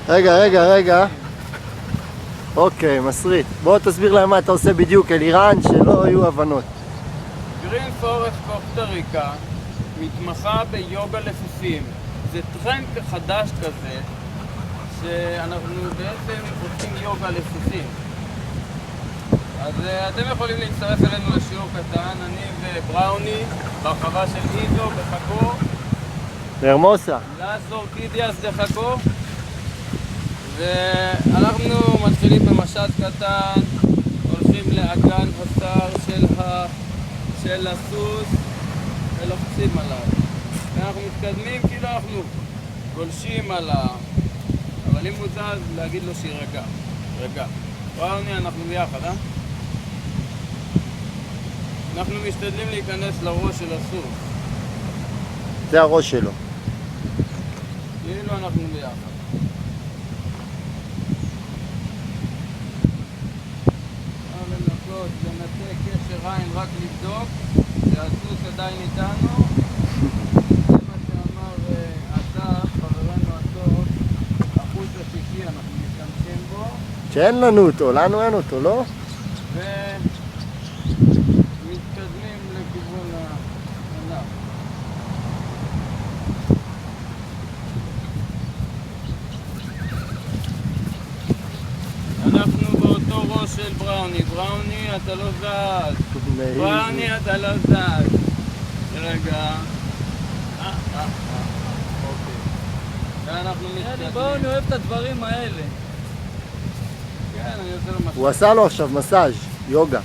רגע. אוקיי, מסריט. בוא תסביר להם מה אתה עושה בדיוק, אלירן, שלא יהיו הבנות. גרין פורסט קוסטה ריקה מתמחה ביוגה לסוסים. זה טרנד חדש כזה, שאנחנו בעצם עושים יוגה לסוסים. אז אתם יכולים להצטרף אלינו לשיעור קטן, אני ובראוני, ברחבה של איזו בחכו. הרמוסה. לס אורקידיאס דחכו. ואנחנו מתחילים במשט קטן, הולכים לאגן בשר של הסוס ולוחצים עליו. ואנחנו מתקדמים כאילו אנחנו גולשים עליו. אבל אם הוא זז, להגיד לו שירגע. רגע. ראוני, אנחנו ביחד, אה? אנחנו משתדלים להיכנס לראש של הסוס. זה הראש שלו. כאילו אנחנו ביחד. לנתק קשר עין, רק לבדוק שהסוס עדיין איתנו. זה מה שאמר אסף, חברנו הטוב, אחוז השישי אנחנו משתמשים בו. שאין לנו אותו, לנו אין אותו, לא? ומתקדמים לכיוון הענף. אנחנו באותו ראש של בראוני. בראוני, אתה לא זז. בראוני, אתה לא זז. רגע. אוקיי. ואנחנו מתקדמים. בראוני אוהב את הדברים האלה. כן, אני עושה לו מסאז'. הוא עשה לו עכשיו מסאז', יוגה.